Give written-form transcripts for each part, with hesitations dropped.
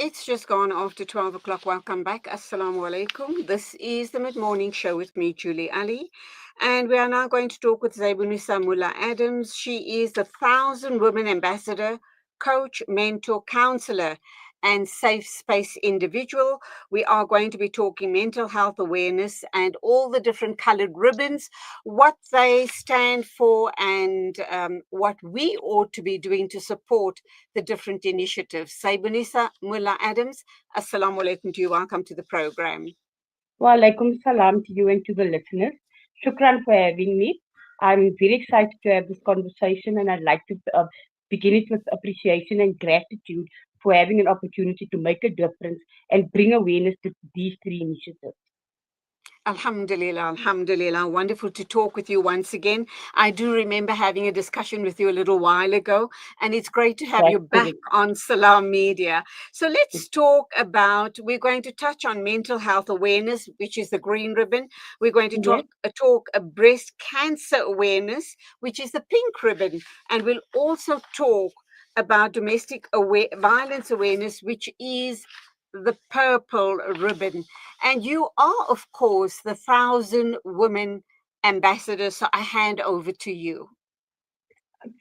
It's just gone after 12 o'clock. Welcome back. Assalamu alaikum. This is the Mid Morning Show with me, Julie Ali. And we are now going to talk with Zyboonisa Moola Adams. She is the Thousand Women Ambassador, coach, mentor, counselor, and safe space individual. We are going to be talking mental health awareness and all the different colored ribbons, what they stand for, and what we ought to be doing to support the different initiatives. Zyboonisa Moola Adams, Assalamu alaikum to you. Welcome to the program. Wa alaikum salam to you and to the listeners. Shukran for having me. I'm very excited to have this conversation and I'd like to begin it with appreciation and gratitude for having an opportunity to make a difference and bring awareness to these three initiatives. Alhamdulillah, Alhamdulillah. Wonderful to talk with you once again. I do remember having a discussion with you a little while ago, and it's great to have you That's back correct. on Salam Media. So let's talk about, we're going to touch on mental health awareness, which is the green ribbon. We're going to Yes. talk breast cancer awareness, which is the pink ribbon. And we'll also talk about violence awareness, which is the purple ribbon. And you are, of course, the Thousand Women Ambassador. So I hand over to you.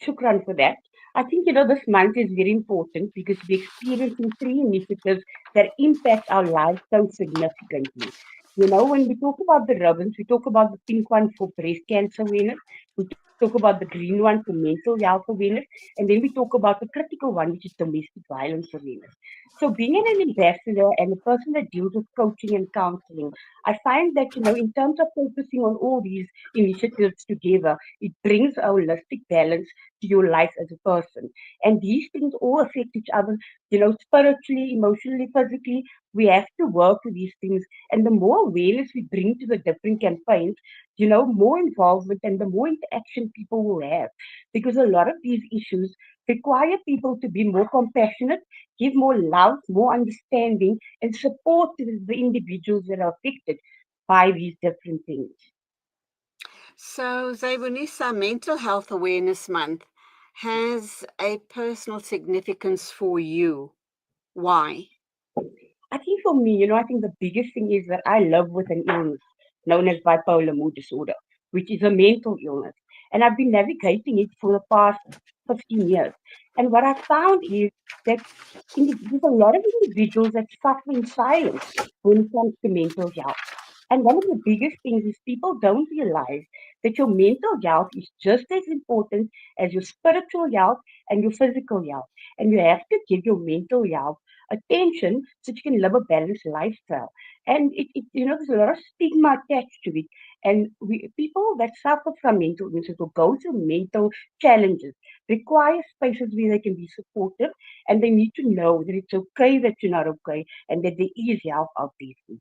Shukran for that. I think, this month is very important because we're experiencing three initiatives that impact our lives so significantly. When we talk about the ribbons, we talk about the pink one for breast cancer awareness, we talk about the green one for mental health awareness, and then we talk about the critical one, which is domestic violence awareness. So, being an ambassador and a person that deals with coaching and counseling, I find that, in terms of focusing on all these initiatives together, it brings a holistic balance to your life as a person. And these things all affect each other, spiritually, emotionally, physically. We have to work with these things. And the more awareness we bring to the different campaigns, more involvement and the more interaction people will have. Because a lot of these issues require people to be more compassionate, give more love, more understanding, and support to the individuals that are affected by these different things. So, Zaibunisa Mental Health Awareness Month has a personal significance for you. Why? I think for me, I think the biggest thing is that I live with an illness known as bipolar mood disorder, which is a mental illness. And I've been navigating it for the past 15 years. And what I found is that there's a lot of individuals that suffer in silence when it comes to mental health. And one of the biggest things is people don't realize that your mental health is just as important as your spiritual health and your physical health. And you have to give your mental health attention so you can live a balanced lifestyle. And there's a lot of stigma attached to it. And people that suffer from mental illnesses or go through mental challenges require spaces where they can be supportive and they need to know that it's okay that you're not okay and that there is help out there for you.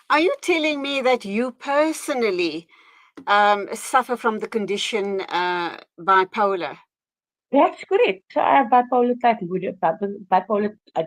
Are you telling me that you personally suffer from the condition bipolar? That's correct. So I have bipolar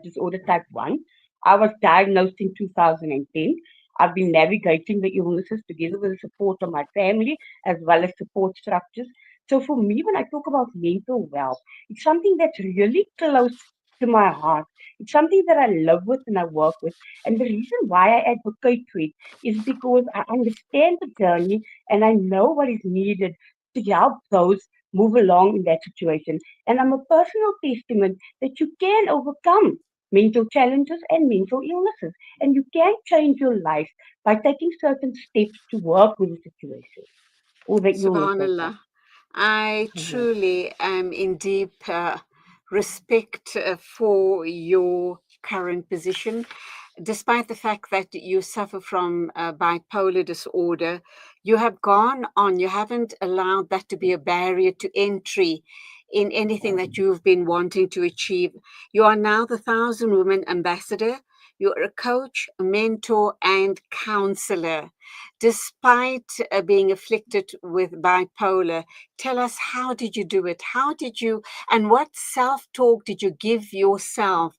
disorder type 1. I was diagnosed in 2010. I've been navigating the illnesses together with the support of my family as well as support structures. So for me, when I talk about mental health, it's something that's really close to my heart. It's something that I live with and I work with. And the reason why I advocate for it is because I understand the journey and I know what is needed to help those move along in that situation. And I'm a personal testament that you can overcome mental challenges and mental illnesses. And you can change your life by taking certain steps to work with the situation or the illness as well. Subhanallah. I Mhm. truly am in deep respect for your current position. Despite the fact that you suffer from bipolar disorder, you have gone on, you haven't allowed that to be a barrier to entry in anything that you've been wanting to achieve. You are now the Thousand Women Ambassador. You're a coach, a mentor, and counselor. Despite being afflicted with bipolar, tell us, how did you do it? How did you, and what self talk did you give yourself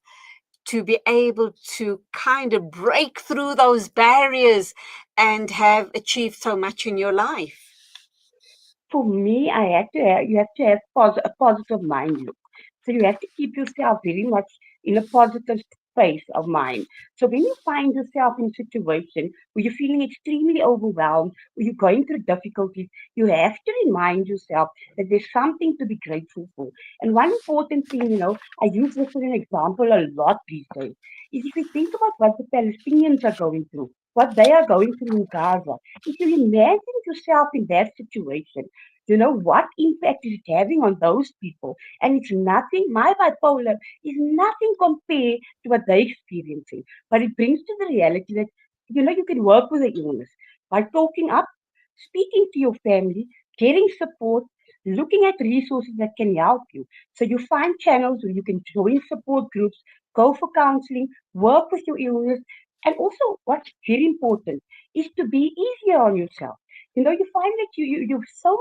to be able to kind of break through those barriers and have achieved so much in your life? For me, you have to have a positive mind look. So you have to keep yourself very much in a positive space of mind. So when you find yourself in a situation where you're feeling extremely overwhelmed, or you're going through difficulties, you have to remind yourself that there's something to be grateful for. And one important thing, I use this as an example a lot these days, is if you think about what the Palestinians are going through, what they are going through in Gaza, if you imagine yourself in that situation, what impact is it having on those people? And it's nothing, my bipolar is nothing compared to what they're experiencing. But it brings to the reality that, you can work with the illness by talking up, speaking to your family, getting support, looking at resources that can help you. So you find channels where you can join support groups, go for counseling, work with your illness. And also, what's very important is to be easier on yourself. You find that you've so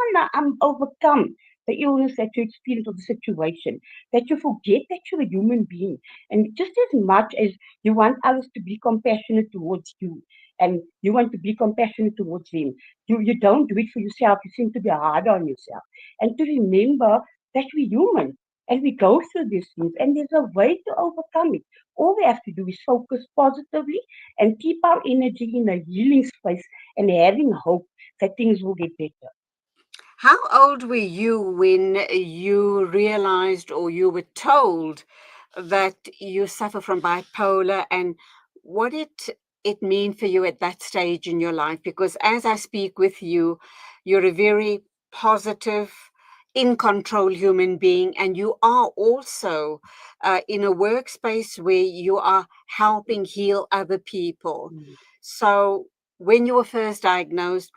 overcome the illness that you experience or the situation that you forget that you're a human being. And just as much as you want others to be compassionate towards you and you want to be compassionate towards them, you don't do it for yourself. You seem to be hard on yourself. And to remember that we're human and we go through these things and there's a way to overcome it. All we have to do is focus positively and keep our energy in a healing space and having hope that things will get better. How old were you when you realized or you were told that you suffer from bipolar, and what it mean for you at that stage in your life? Because as I speak with you, you're a very positive, in control human being, and you are also in a workspace where you are helping heal other people. Mm. So when you were first diagnosed,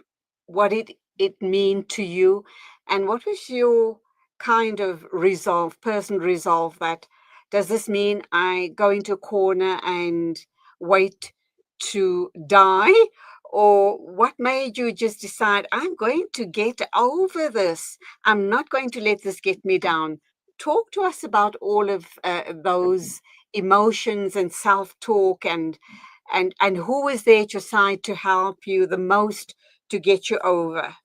what did it mean to you, and what was your kind of resolve, personal resolve, that does this mean I go into a corner and wait to die? Or what made you just decide, I'm going to get over this? I'm not going to let this get me down. Talk to us about all of those emotions and self-talk, and who was there at your side to help you the most to get you over?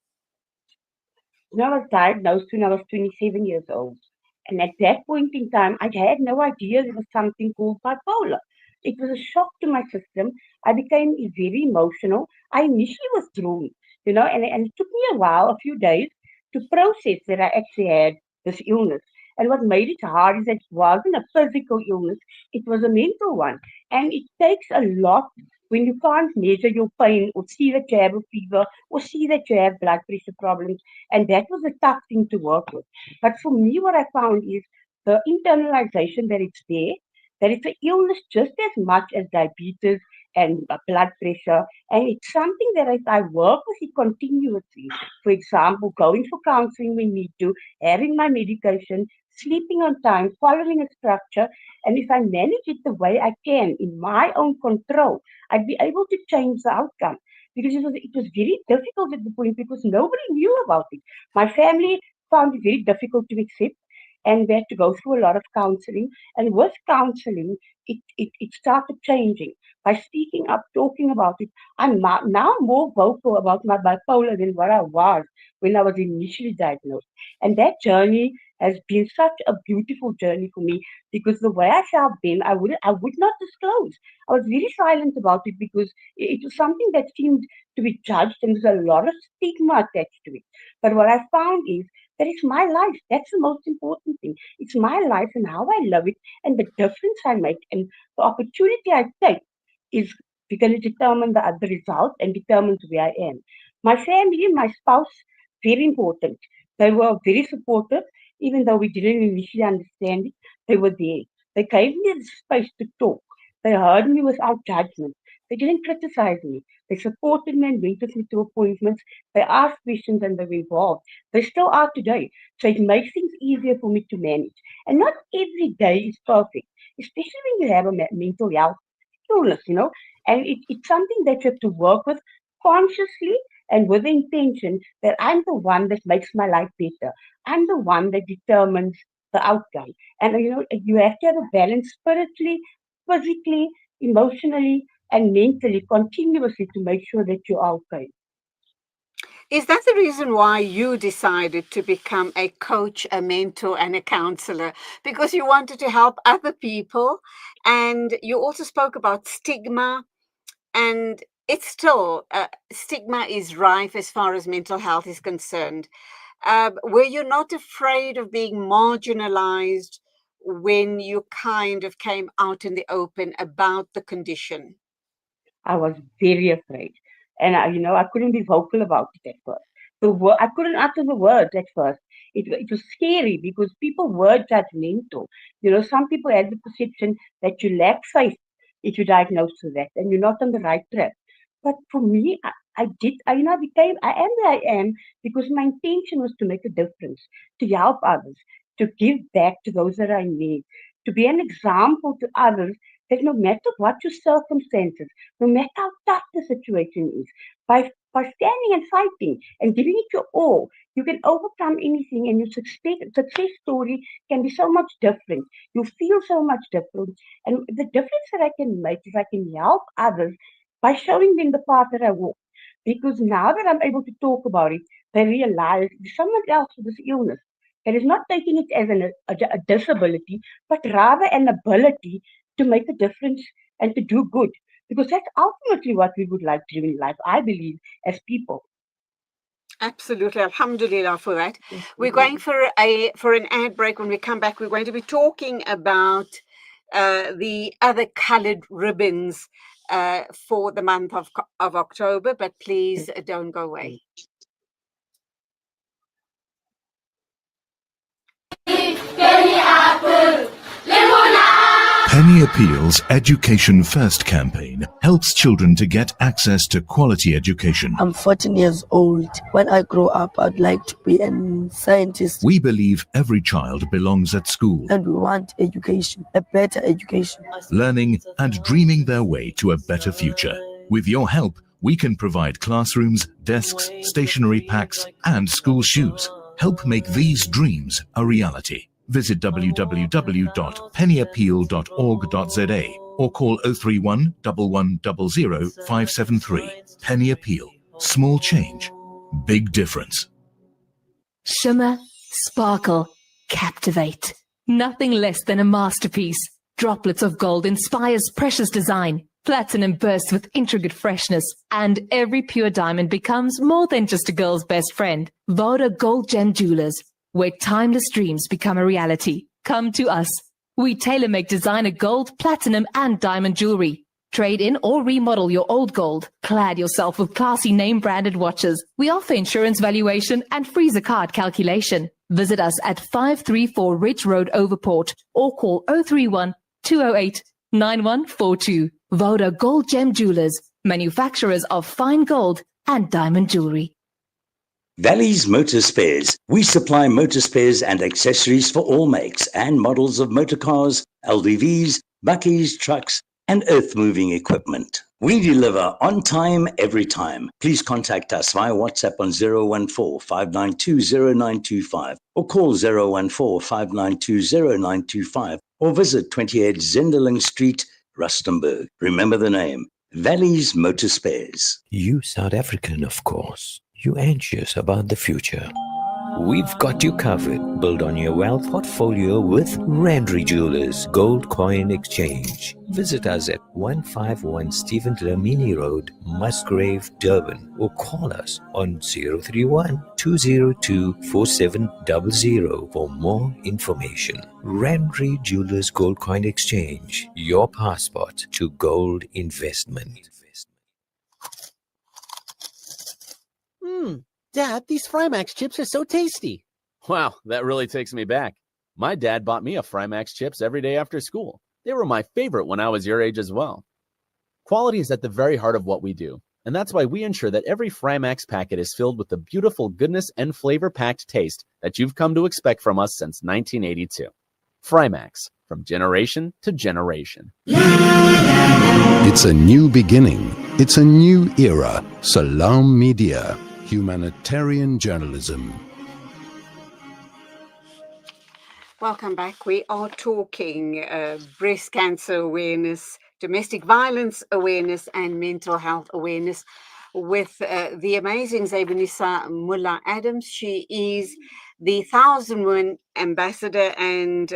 I was diagnosed when I was 27 years old. And at that point in time, I had no idea there was something called bipolar. It was a shock to my system. I became very emotional. I initially was drawn, and it took me a while, a few days, to process that I actually had this illness. And what made it hard is that it wasn't a physical illness, it was a mental one. And it takes a lot when you can't measure your pain or see that you have a fever or see that you have blood pressure problems, and that was a tough thing to work with. But for me, what I found is the internalization that it's there, that it's an illness just as much as diabetes and blood pressure. And it's something that if I work with it continuously, for example, going for counseling when need to, having my medication, sleeping on time, following a structure, and if I manage it the way I can in my own control, I'd be able to change the outcome because it was very difficult at the point because nobody knew about it. My family found it very difficult to accept, and we had to go through a lot of counseling. And with counseling, it started changing. By speaking up, talking about it, I'm now more vocal about my bipolar than what I was when I was initially diagnosed. And that journey has been such a beautiful journey for me because the way I felt then, I would not disclose. I was very silent about it because it was something that seemed to be judged and there's a lot of stigma attached to it. But what I found is that it's my life. That's the most important thing. It's my life and how I love it and the difference I make and the opportunity I take is going to determine the result and determines where I am. My family, my spouse, very important. They were very supportive, even though we didn't initially understand it. They were there. They gave me the space to talk. They heard me without judgment. They didn't criticize me. They supported me and went with me to appointments. They asked questions and they were involved. They still are today. So it makes things easier for me to manage. And not every day is perfect, especially when you have a mental health illness, and it's something that you have to work with consciously and with the intention that I'm the one that makes my life better. I'm the one that determines the outcome. And, you have to have a balance spiritually, physically, emotionally, and mentally continuously to make sure that you're okay. Is that the reason why you decided to become a coach, a mentor, and a counselor? Because you wanted to help other people, and you also spoke about stigma, and it's still stigma is rife as far as mental health is concerned. Were you not afraid of being marginalized when you kind of came out in the open about the condition? I was very afraid. And I couldn't be vocal about it at first. I couldn't utter the words at first. It was scary because people were judgmental. Some people had the perception that you lack faith if you're diagnosed with that and you're not on the right track. But for me, I am where I am because my intention was to make a difference, to help others, to give back to those that are in need, to be an example to others that no matter what your circumstances, no matter how tough the situation is, by standing and fighting and giving it your all, you can overcome anything, and your success story can be so much different. You feel so much different. And the difference that I can make is I can help others by showing them the path that I walk. Because now that I'm able to talk about it, they realize there's someone else with this illness that is not taking it as a disability, but rather an ability to make a difference and to do good. Because that's ultimately what we would like to do in life, I believe, as people. Absolutely, alhamdulillah for that. We're going for an ad break. When we come back, we're going to be talking about the other coloured ribbons for the month of October. But please don't go away. Penny Appeal's Education First campaign helps children to get access to quality education. I'm 14 years old. When I grow up, I'd like to be a scientist. We believe every child belongs at school, And we want education, a better education. learning and dreaming their way to a better future. With your help, we can provide classrooms, desks, stationery packs, and school shoes. Help make these dreams a reality. Visit www.pennyappeal.org.za or call 031 1100 573. Penny Appeal. Small change, big difference. Shimmer, sparkle, captivate. Nothing less than a masterpiece. Droplets of gold inspires precious design. Platinum bursts with intricate freshness. And every pure diamond becomes more than just a girl's best friend. Voda Gold Gem Jewelers, where timeless dreams become a reality. Come to us. We tailor-make designer gold, platinum, and diamond jewelry. Trade in or remodel your old gold. Clad yourself with classy name-branded watches. We offer insurance valuation and freezer card calculation. Visit us at 534 Ridge Road, Overport, or call 031 208 9142. Voda Gold Gem Jewelers, manufacturers of fine gold and diamond jewelry. Valley's Motor Spares. We supply motor spares and accessories for all makes and models of motor cars, LDVs, bakkies, trucks, and earth-moving equipment. We deliver on time, every time. Please contact us via WhatsApp on 014-592-0925 or call 014-592-0925 or visit 28 Zenderling Street, Rustenburg. Remember the name, Valley's Motor Spares. You South African, of course. You anxious about the future. We've got you covered. Build on your wealth portfolio with Randry Jewelers Gold Coin Exchange. Visit us at 151 Stephen Dlamini Road, Musgrave, Durban, or call us on 031-202-4700 for more information. Randry Jewelers Gold Coin Exchange, your passport to gold investment. Dad, these Frymax chips are so tasty. Wow, that really takes me back. My dad bought me a Frymax chips every day after school. They were my favorite when I was your age as well. Quality is at the very heart of what we do, and that's why we ensure that every Frymax packet is filled with the beautiful goodness and flavor-packed taste that you've come to expect from us since 1982. Frymax, from generation to generation. It's a new beginning. It's a new era. Salam Media. Humanitarian journalism. Welcome back. We are talking breast cancer awareness, domestic violence awareness, and mental health awareness with the amazing Zyboonisa Moola Adams. She is the 1,000 Women Ambassador, and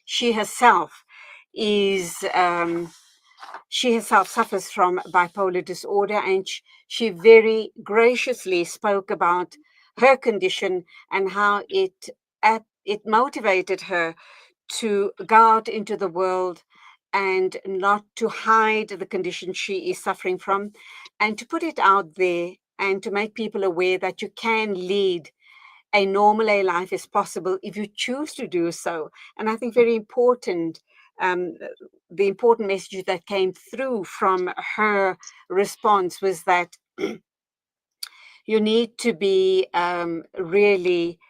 she herself is she herself suffers from bipolar disorder, and she very graciously spoke about her condition and how it motivated her to go out into the world and not to hide the condition she is suffering from, and to put it out there and to make people aware that you can lead a normal A life is possible if you choose to do so. And I think very important, the important message that came through from her response was that you need to be really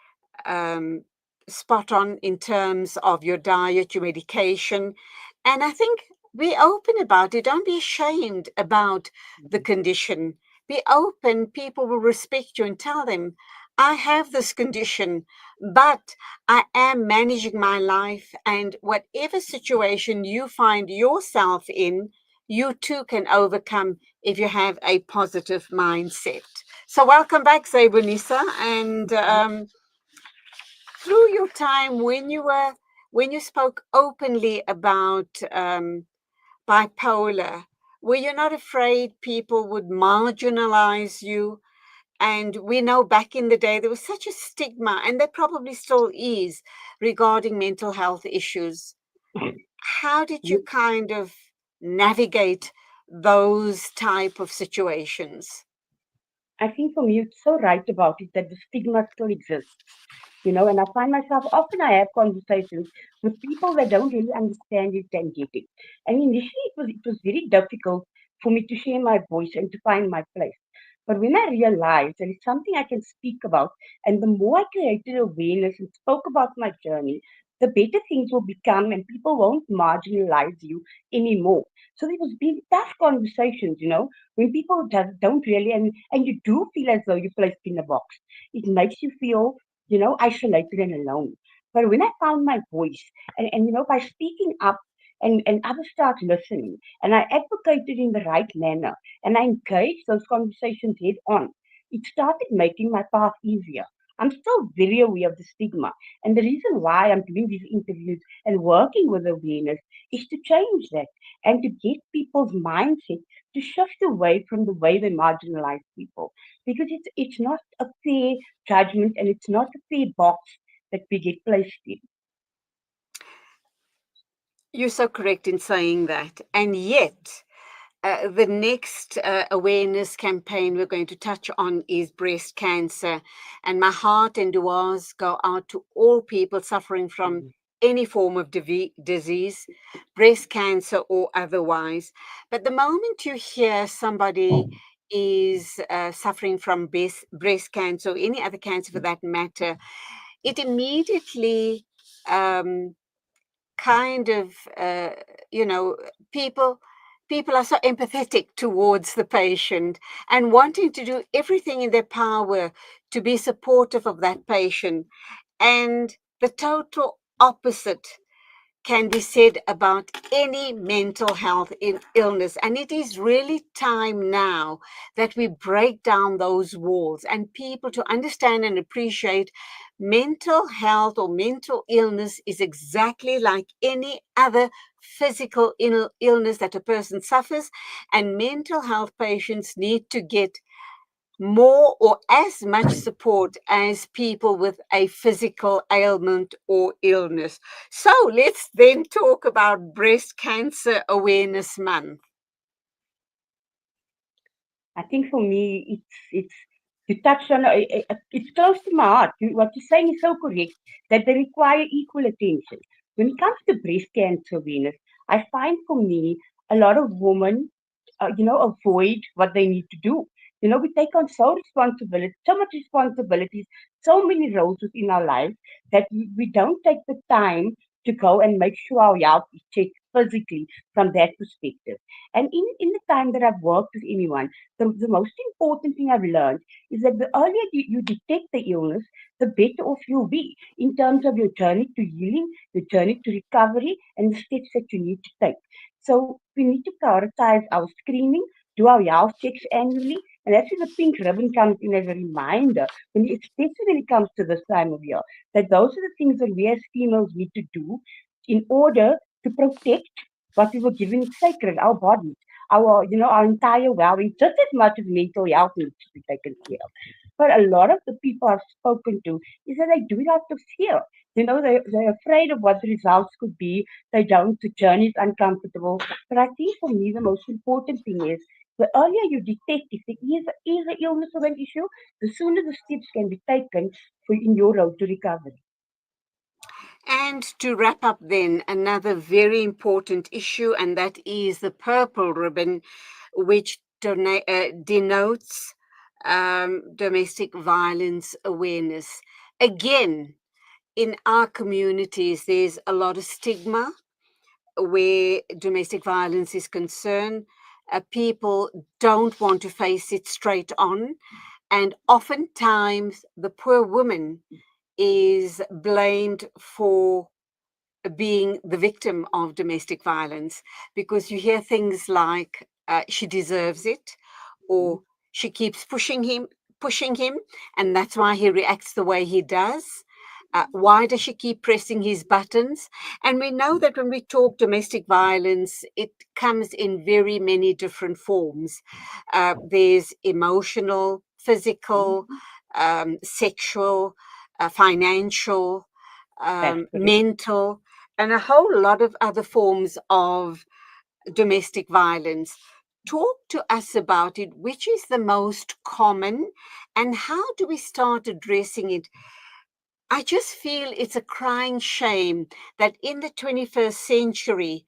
spot on in terms of your diet, your medication. And I think be open about it. Don't be ashamed about the condition. Be open. People will respect you and tell them, I have this condition, but I am managing my life. And whatever situation you find yourself in, you too can overcome if you have a positive mindset. So welcome back, Zyboonisa. And through your time when you spoke openly about bipolar, were you not afraid people would marginalize you? And we know back in the day there was such a stigma, and there probably still is, regarding mental health issues. How did you kind of navigate those type of situations? I think for me, it's so right about it that the stigma still exists. And I find myself often I have conversations with people that don't really understand it and get it. And initially it was very difficult for me to share my voice and to find my place. But when I realized that it's something I can speak about, and the more I created awareness and spoke about my journey, the better things will become and people won't marginalize you anymore. So there was big tough conversations, when people don't really and you do feel as though you're placed in a box. It makes you feel isolated and alone. But when I found my voice and by speaking up and others start listening and I advocated in the right manner and I engaged those conversations head on, it started making my path easier. I'm still very aware of the stigma. And the reason why I'm doing these interviews and working with awareness is to change that and to get people's mindset to shift away from the way they marginalize people. Because it's not a fair judgment and it's not a fair box that we get placed in. You're so correct in saying that. And yet, the next awareness campaign we're going to touch on is breast cancer. And my heart and duas go out to all people suffering from any form of disease, breast cancer or otherwise. But the moment you hear somebody is suffering from breast cancer or any other cancer for that matter, it immediately kind of people are so empathetic towards the patient and wanting to do everything in their power to be supportive of that patient, and the total opposite can be said about any mental health illness. And it is really time now that we break down those walls and people to understand and appreciate mental health or mental illness is exactly like any other physical illness that a person suffers. And mental health patients need to get more or as much support as people with a physical ailment or illness. So let's then talk about Breast Cancer Awareness Month. I think for me, it's you touched on it's close to my heart. What you're saying is so correct that they require equal attention. When it comes to breast cancer awareness, I find for me a lot of women, avoid what they need to do. We take on so much responsibilities, so many roles within our lives that we don't take the time to go and make sure our health is checked physically from that perspective. And in the time that I've worked with anyone, the most important thing I've learned is that the earlier you detect the illness, the better off you'll be in terms of your journey to healing, your journey to recovery, and the steps that you need to take. So we need to prioritize our screening, do our health checks annually, And that's where the pink ribbon comes in as a reminder, especially when it comes to this time of year, that those are the things that we as females need to do in order to protect what we were given sacred, our bodies, our entire well-being, just as much as mental health needs to be taken care of. But a lot of the people I've spoken to is that they do it out of fear. They're afraid of what the results could be. They don't. The journey is uncomfortable. But I think for me, the most important thing is the earlier you detect if there is an illness or an issue, the sooner the steps can be taken for in your road to recovery. And to wrap up, then, another very important issue, and that is the purple ribbon, which denotes domestic violence awareness. Again, in our communities, there's a lot of stigma where domestic violence is concerned. People don't want to face it straight on. And oftentimes, the poor woman is blamed for being the victim of domestic violence, because you hear things like she deserves it, or she keeps pushing him, and that's why he reacts the way he does. Why does she keep pressing his buttons? And we know that when we talk domestic violence, it comes in very many different forms. There's emotional, physical, sexual, financial, That's correct. mental, and a whole lot of other forms of domestic violence. Talk to us about it. Which is the most common, and how do we start addressing it? I just feel it's a crying shame that in the 21st century,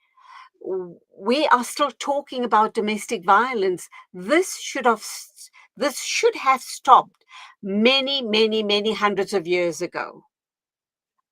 we are still talking about domestic violence. This should have stopped many, many, many hundreds of years ago.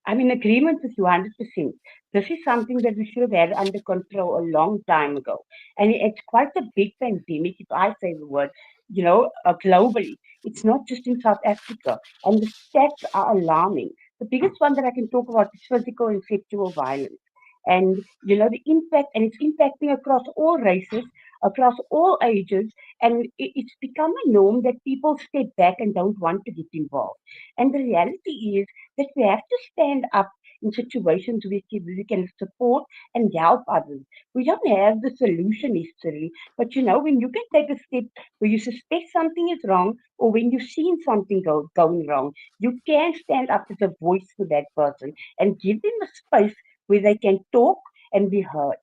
I'm in agreement with you 100%. This is something that we should have had under control a long time ago. And it's quite a big pandemic, if I say the word, globally. It's not just in South Africa. And the stats are alarming. The biggest one that I can talk about is physical and sexual violence. And, the impact, and it's impacting across all races, across all ages. And it's become a norm that people step back and don't want to get involved. And the reality is, that we have to stand up in situations where we can support and help others. We don't have the solution necessarily, but when you can take a step where you suspect something is wrong, or when you've seen something going wrong, you can stand up as a voice for that person and give them a space where they can talk and be heard.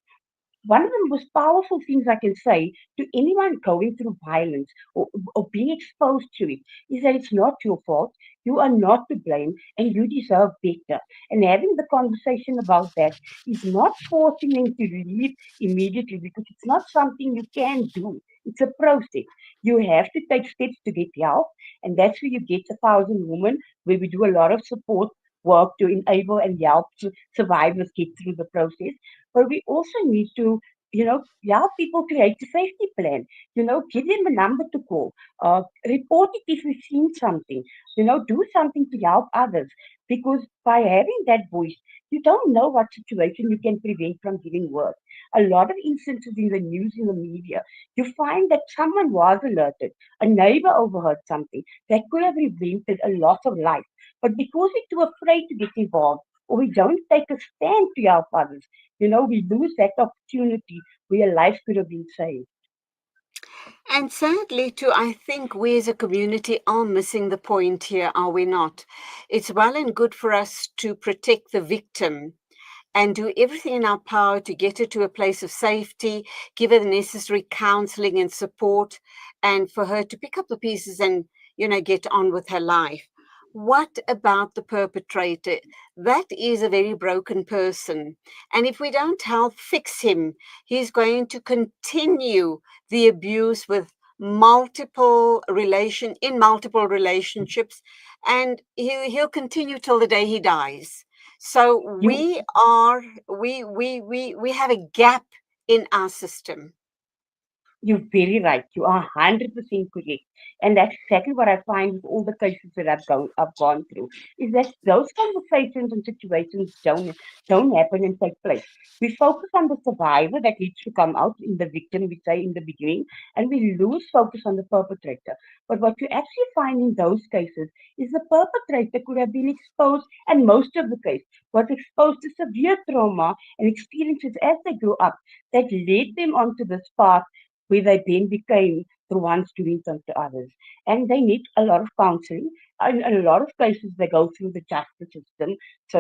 One of the most powerful things I can say to anyone going through violence, or being exposed to it, is that it's not your fault. You are not to blame, and you deserve better. And having the conversation about that is not forcing them to leave immediately, because it's not something you can do. It's a process. You have to take steps to get help, and that's where you get 1,000 Women, where we do a lot of support work to enable and help survivors get through the process. But we also need to, help people create a safety plan. Give them a number to call. Report it if you've seen something. Do something to help others. Because by having that voice, you don't know what situation you can prevent from getting worse. A lot of instances in the news, in the media, you find that someone was alerted, a neighbor overheard something that could have prevented a loss of life. But because we're too afraid to get involved, or we don't take a stand to help others, we lose that opportunity where life could have been saved. And sadly, too, I think we as a community are missing the point here, are we not? It's well and good for us to protect the victim and do everything in our power to get her to a place of safety, give her the necessary counseling and support, and for her to pick up the pieces and, get on with her life. What about the perpetrator? That is a very broken person. And if we don't help fix him, he's going to continue the abuse with multiple relationships, and he'll continue till the day he dies. So You we have a gap in our system. You're very right. You are 100% correct. And that's exactly what I find with all the cases that I've gone through, is that those conversations and situations don't happen and take place. We focus on the survivor that needs to come out, in the victim, we say in the beginning, and we lose focus on the perpetrator. But what you actually find in those cases is the perpetrator could have been exposed, and most of the case was exposed to severe trauma and experiences as they grew up that led them onto this path where they then became the ones doing things to others. And they need a lot of counseling. In a lot of cases, they go through the justice system, so,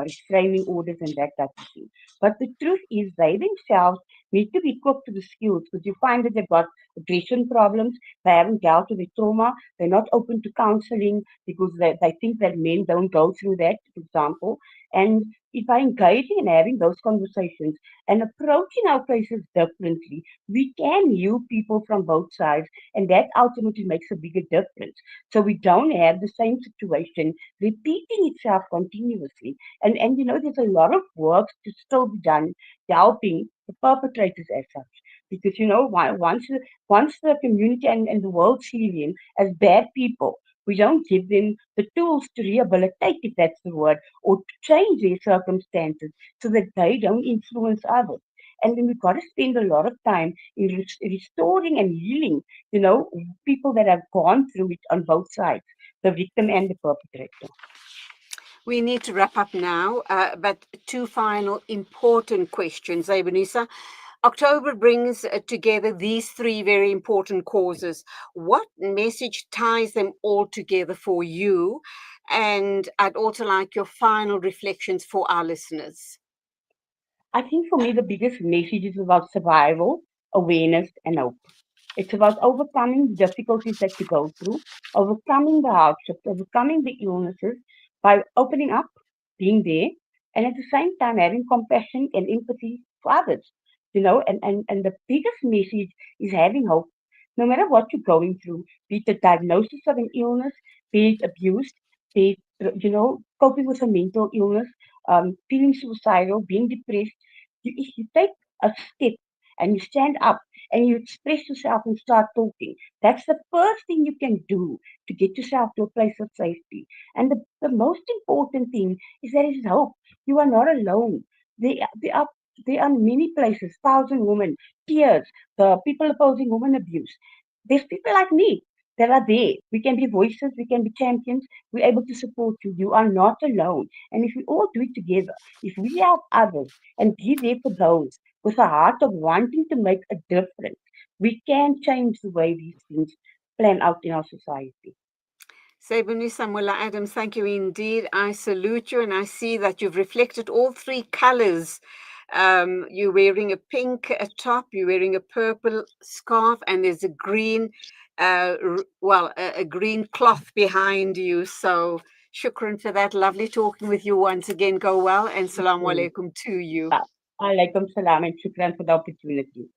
restraining orders and that type of thing. But the truth is, they themselves need to be equipped to the skills, because you find that they've got aggression problems, they haven't dealt with the trauma, they're not open to counseling because they think that men don't go through that, for example. And if by engaging and having those conversations and approaching our cases differently, we can heal people from both sides, and that ultimately makes a bigger difference. So we don't have the same situation repeating itself continuously. And there's a lot of work to still be done helping the perpetrators as such. Because once the community and the world see them as bad people, we don't give them the tools to rehabilitate, if that's the word, or to change their circumstances so that they don't influence others. And then we've got to spend a lot of time in restoring and healing, people that have gone through it on both sides, the victim and the perpetrator. We need to wrap up now, but two final important questions, Zyboonisa. October brings together these three very important causes. What message ties them all together for you? And I'd also like your final reflections for our listeners. I think for me, the biggest message is about survival, awareness, and hope. It's about overcoming the difficulties that you go through, overcoming the hardships, overcoming the illnesses by opening up, being there, and at the same time having compassion and empathy for others. And the biggest message is having hope. No matter what you're going through, be it the diagnosis of an illness, be it abuse, be it, coping with a mental illness, feeling suicidal, being depressed, if you take a step and you stand up and you express yourself and start talking. That's the first thing you can do to get yourself to a place of safety. And the most important thing is there is hope. You are not alone. There are many places, thousand women, peers, the people opposing women abuse. There's people like me that are there. We can be voices, we can be champions, we're able to support you. You are not alone. And if we all do it together, if we help others and be there for those with a heart of wanting to make a difference, we can change the way these things plan out in our society. Zyboonisa Moola Adams, thank you indeed. I salute you, and I see that you've reflected all three colors. You're wearing a pink top, you're wearing a purple scarf, and there's a green, a green cloth behind you. So, shukran for that. Lovely talking with you once again. Go well, and salaam Mm. alaikum to you. Alaikum salam and shukran for the opportunity.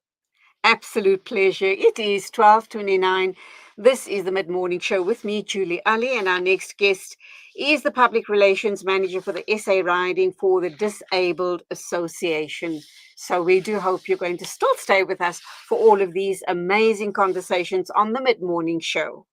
Absolute pleasure. It is 12:29. This is the Mid-Morning Show with me, Julie Ali, and our next guest is the Public Relations Manager for the SA Riding for the Disabled Association. So we do hope you're going to still stay with us for all of these amazing conversations on the Mid-Morning Show.